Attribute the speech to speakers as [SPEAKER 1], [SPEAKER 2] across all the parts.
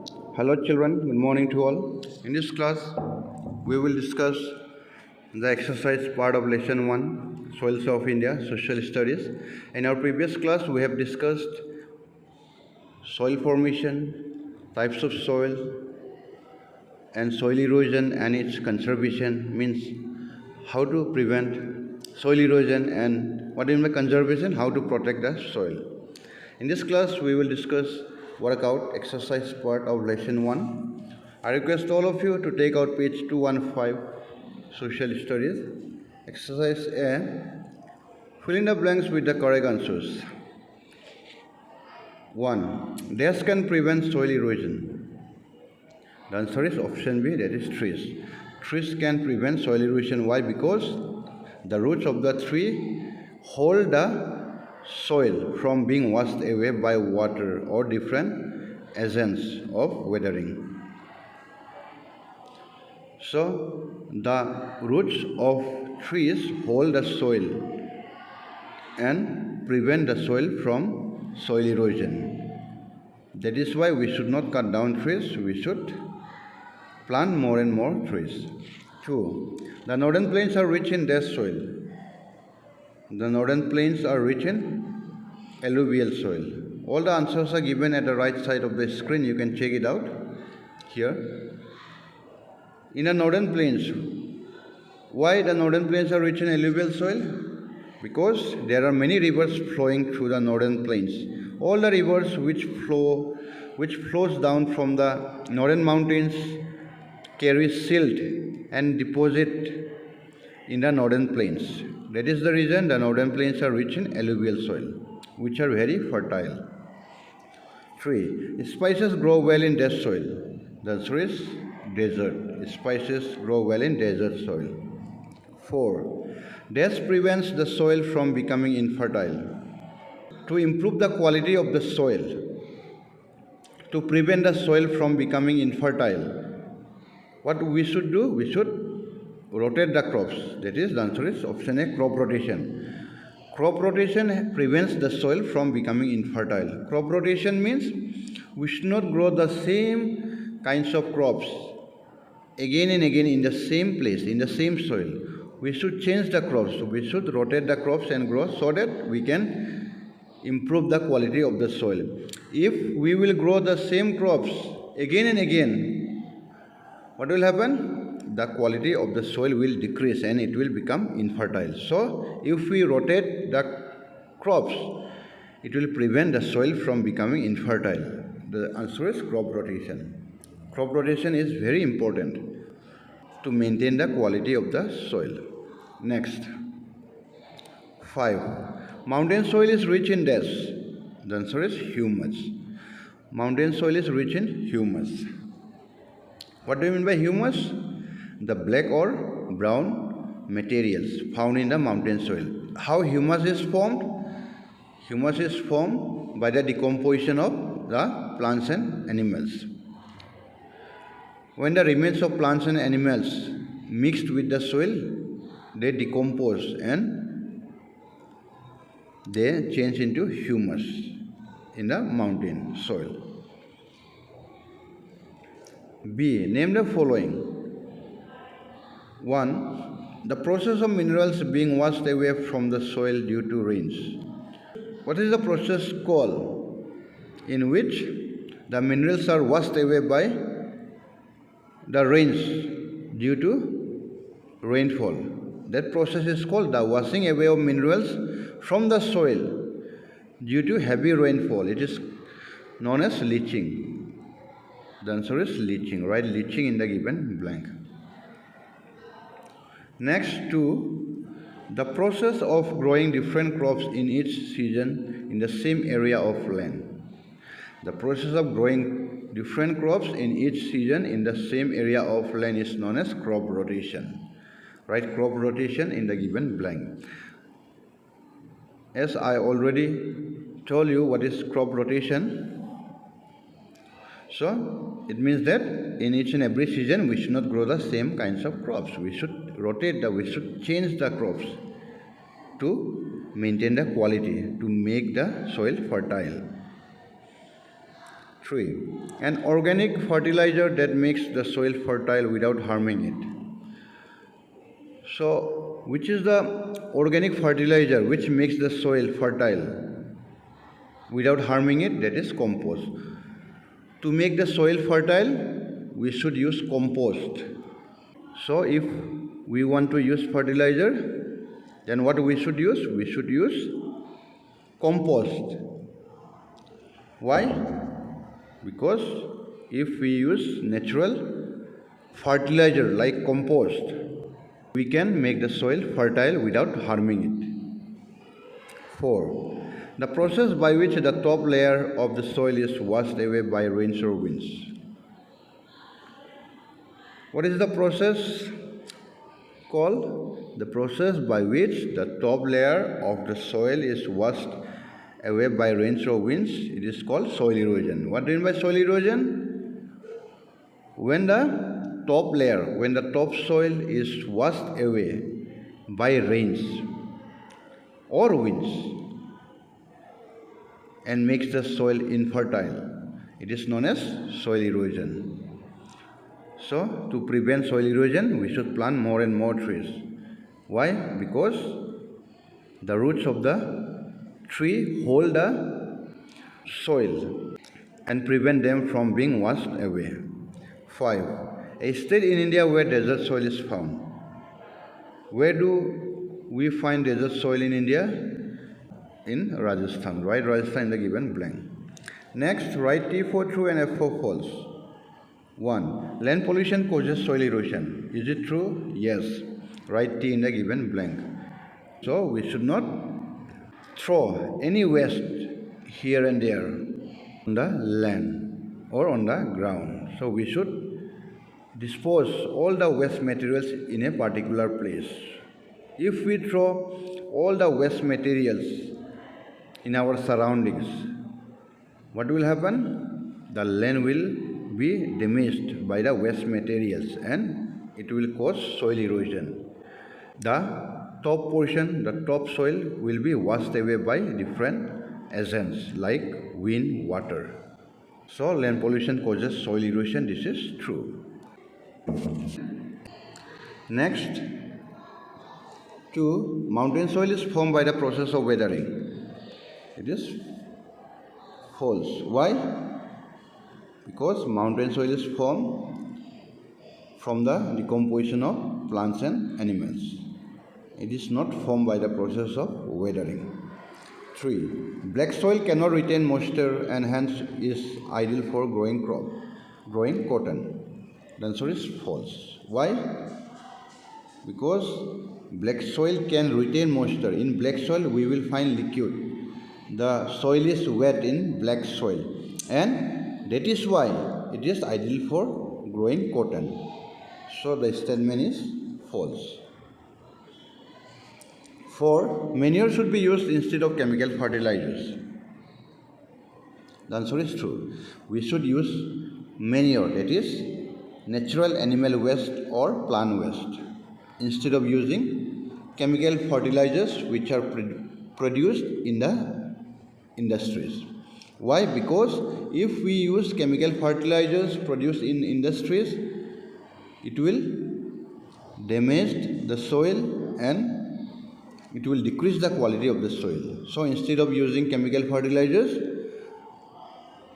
[SPEAKER 1] Hello children, good morning to all. In this class, we will discuss the exercise part of lesson 1, Soils of India, Social Studies. In our previous class, we have discussed soil formation, types of soil, and soil erosion and its conservation, means how to prevent soil erosion and what is the conservation, how to protect the soil. In this class, we will discuss workout exercise part of lesson 1. I request all of you to take out page 215, Social Studies. Exercise A. Fill in the blanks with the correct answers. 1. Dash can prevent soil erosion. The answer is option B, that is trees. Trees can prevent soil erosion. Why? Because the roots of the tree hold the soil from being washed away by water or different agents of weathering. So, the roots of trees hold the soil and prevent the soil from soil erosion. That is why we should not cut down trees, we should plant more and more trees. 2. The northern plains are rich in dash soil. The northern plains are rich in alluvial soil. All the answers are given at the right side of the screen. You can check it out here. In the northern plains, why the northern plains are rich in alluvial soil? Because there are many rivers flowing through the northern plains. All the rivers which flows down from the northern mountains carry silt and deposit in the northern plains. That is the reason the northern plains are rich in alluvial soil, which are very fertile. 3. Spices grow well in dash soil. The answer is desert. Spices grow well in desert soil. 4. Dash prevents the soil from becoming infertile. To improve the quality of the soil, to prevent the soil from becoming infertile, what we should do? We should rotate the crops. That is, the answer is option A, crop rotation. Crop rotation prevents the soil from becoming infertile. Crop rotation means we should not grow the same kinds of crops again and again in the same place, in the same soil. We should change the crops. We should rotate the crops and grow so that we can improve the quality of the soil. If we will grow the same crops again and again, what will happen? The quality of the soil will decrease and it will become infertile. So, if we rotate the crops, it will prevent the soil from becoming infertile. The answer is crop rotation. Crop rotation is very important to maintain the quality of the soil. Next. 5. Mountain soil is rich in dash. The answer is humus. Mountain soil is rich in humus. What do you mean by humus? The black or brown materials found in the mountain soil. How humus is formed? Humus is formed by the decomposition of the plants and animals. When the remains of plants and animals mixed with the soil, they decompose and they change into humus in the mountain soil. B. Name the following. 1. The process of minerals being washed away from the soil due to rains. What is the process called in which the minerals are washed away by the rains due to rainfall? That process is called the washing away of minerals from the soil due to heavy rainfall. It is known as leaching. The answer is leaching. Write leaching in the given blank. Next, 2. The process of growing different crops in each season in the same area of land. The process of growing different crops in each season in the same area of land is known as crop rotation. Write crop rotation in the given blank. As I already told you what is crop rotation, so it means that in each and every season we should not grow the same kinds of crops. We should rotate we should change the crops to maintain the quality, to make the soil fertile. 3. An organic fertilizer that makes the soil fertile without harming it. So, which is the organic fertilizer which makes the soil fertile without harming it? That is compost. To make the soil fertile, we should use compost. So, if we want to use fertilizer, then what we should use? We should use compost. Why? Because if we use natural fertilizer like compost, we can make the soil fertile without harming it. 4. The process by which the top layer of the soil is washed away by rains or winds. What is the process called? The process by which the top layer of the soil is washed away by rains or winds, it is called soil erosion. What do you mean by soil erosion? When the top soil is washed away by rains or winds and makes the soil infertile, it is known as soil erosion. So, to prevent soil erosion, we should plant more and more trees. Why? Because the roots of the tree hold the soil and prevent them from being washed away. 5. A state in India where desert soil is found. Where do we find desert soil in India? In Rajasthan. Write Rajasthan in the given blank. Next, write T for true and F for false. 1. Land pollution causes soil erosion. Is it true? Yes. Write T in the given blank. So, we should not throw any waste here and there on the land or on the ground. So we should dispose all the waste materials in a particular place. If we throw all the waste materials in our surroundings, what will happen? The land will be damaged by the waste materials and it will cause soil erosion. The top portion, the topsoil will be washed away by different agents like wind, water. So, land pollution causes soil erosion. This is true. Next, 2. Mountain soil is formed by the process of weathering. It is false. Why? Because mountain soil is formed from the decomposition of plants and animals. It is not formed by the process of weathering. 3. Black soil cannot retain moisture and hence is ideal for growing cotton. The answer is false. Why? Because black soil can retain moisture. In black soil we will find liquid. The soil is wet in black soil and that is why it is ideal for growing cotton. So the statement is false. 4. Manure should be used instead of chemical fertilizers. The answer is true. We should use manure, that is natural animal waste or plant waste, instead of using chemical fertilizers which are produced in the industries. Why? Because if we use chemical fertilizers produced in industries, it will damage the soil and it will decrease the quality of the soil. So instead of using chemical fertilizers,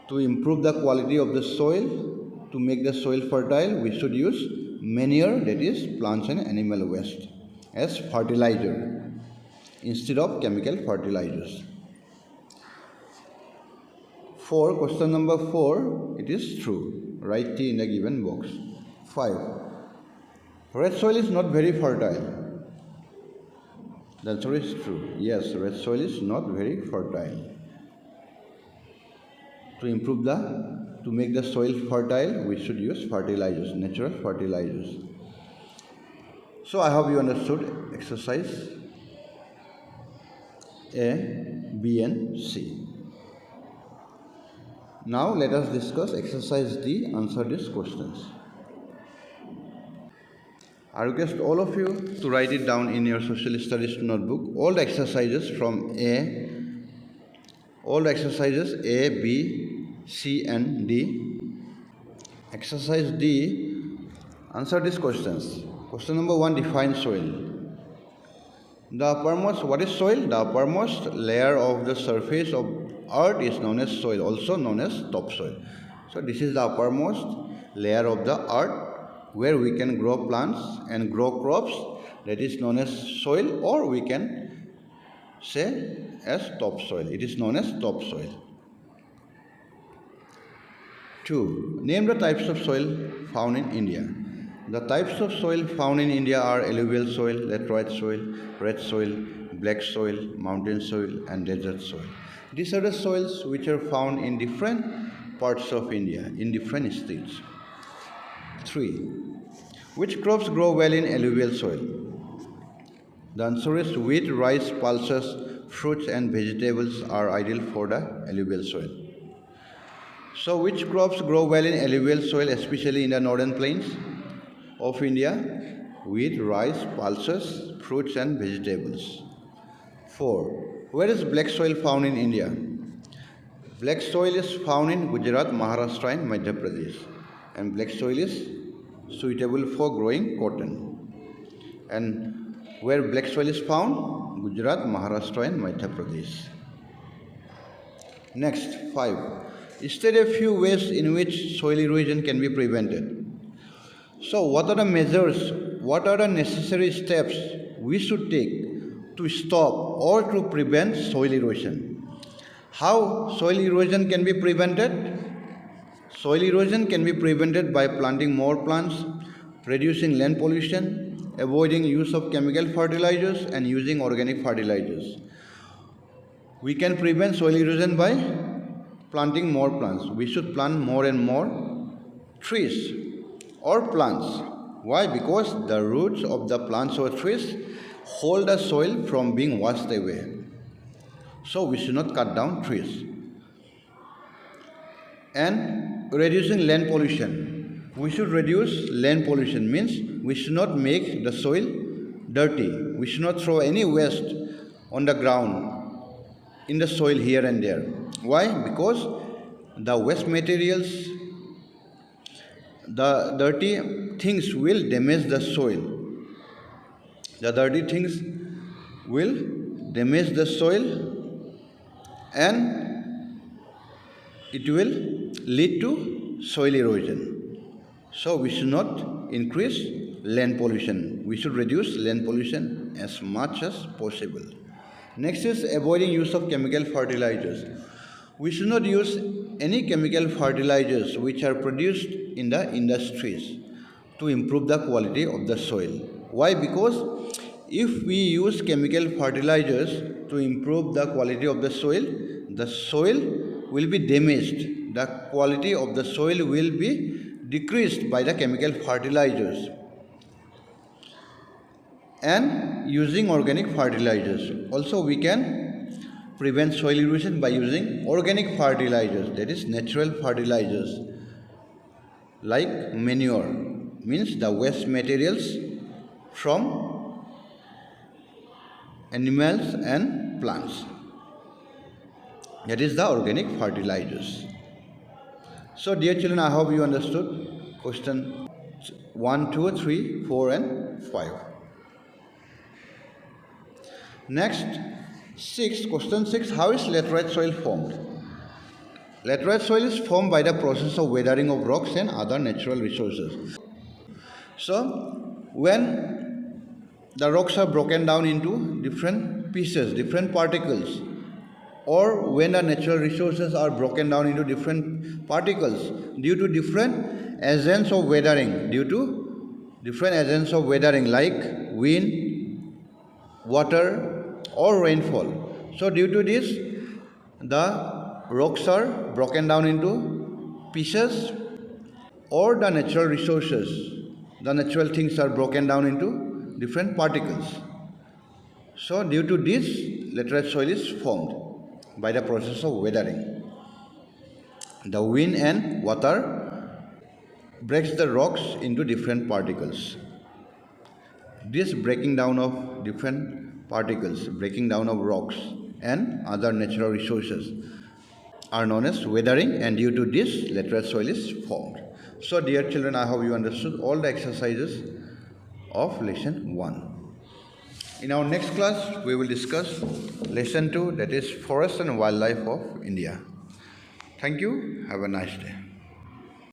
[SPEAKER 1] to improve the quality of the soil, to make the soil fertile, we should use manure, that is plants and animal waste, as fertilizer instead of chemical fertilizers. 4. Question number 4. It is true. Write T in the given box. 5. Red soil is not very fertile. The answer is true. Yes, red soil is not very fertile. To make the soil fertile, we should use fertilizers, natural fertilizers. So I hope you understood exercise A, B and C. Now let us discuss exercise D. Answer these questions. I request all of you to write it down in your social studies notebook. All the exercises A, B, C and D. Exercise D. Answer these questions. Question number 1. Define soil. The uppermost, what is soil? The uppermost layer of the surface of earth is known as soil, also known as topsoil. So this is the uppermost layer of the earth where we can grow plants and grow crops. That is known as soil, or we can say as topsoil. It is known as topsoil. 2. Name the types of soil found in India. The types of soil found in India are alluvial soil, laterite soil, red soil, black soil, mountain soil, and desert soil. These are the soils which are found in different parts of India, in different states. 3. Which crops grow well in alluvial soil? The answer is wheat, rice, pulses, fruits, and vegetables are ideal for the alluvial soil. So, which crops grow well in alluvial soil, especially in the northern plains of India? Wheat, rice, pulses, fruits, and vegetables. 4. Where is black soil found in India? Black soil is found in Gujarat, Maharashtra, and Madhya Pradesh. And black soil is suitable for growing cotton. And where black soil is found? Gujarat, Maharashtra, and Madhya Pradesh. Next, 5. State a few ways in which soil erosion can be prevented. So, what are the measures, what are the necessary steps we should take to stop or to prevent soil erosion? How soil erosion can be prevented? Soil erosion can be prevented by planting more plants, reducing land pollution, avoiding use of chemical fertilizers, and using organic fertilizers. We can prevent soil erosion by planting more plants. We should plant more and more trees or plants. Why? Because the roots of the plants or trees hold the soil from being washed away. So we should not cut down trees. And reducing land pollution. We should reduce land pollution, means we should not make the soil dirty. We should not throw any waste on the ground, in the soil here and there. Why? Because the waste materials, the dirty things will damage the soil. The dirty things will damage the soil and it will lead to soil erosion. So we should not increase land pollution. We should reduce land pollution as much as possible. Next is avoiding use of chemical fertilizers. We should not use any chemical fertilizers which are produced in the industries to improve the quality of the soil. Why? Because if we use chemical fertilizers to improve the quality of the soil will be damaged. The quality of the soil will be decreased by the chemical fertilizers. And using organic fertilizers. Also, we can prevent soil erosion by using organic fertilizers, that is natural fertilizers, like manure, means the waste materials from animals and plants. That is the organic fertilizers. So, dear children, I hope you understood question 1, 2, 3, 4, and 5. Next, question 6, how is laterite soil formed? Laterite soil is formed by the process of weathering of rocks and other natural resources. So, when the rocks are broken down into different pieces, different particles, or when the natural resources are broken down into different particles due to different agents of weathering, like wind, water, or rainfall. So due to this, the rocks are broken down into pieces, or the natural resources, the natural things are broken down into different particles. So due to this, laterite soil is formed by the process of weathering. The wind and water breaks the rocks into different particles. This breaking down of different particles, breaking down of rocks and other natural resources are known as weathering, and due to this, lateral soil is formed. So, dear children, I hope you understood all the exercises of lesson 1. In our next class, we will discuss lesson 2, that is Forest and Wildlife of India. Thank you. Have a nice day.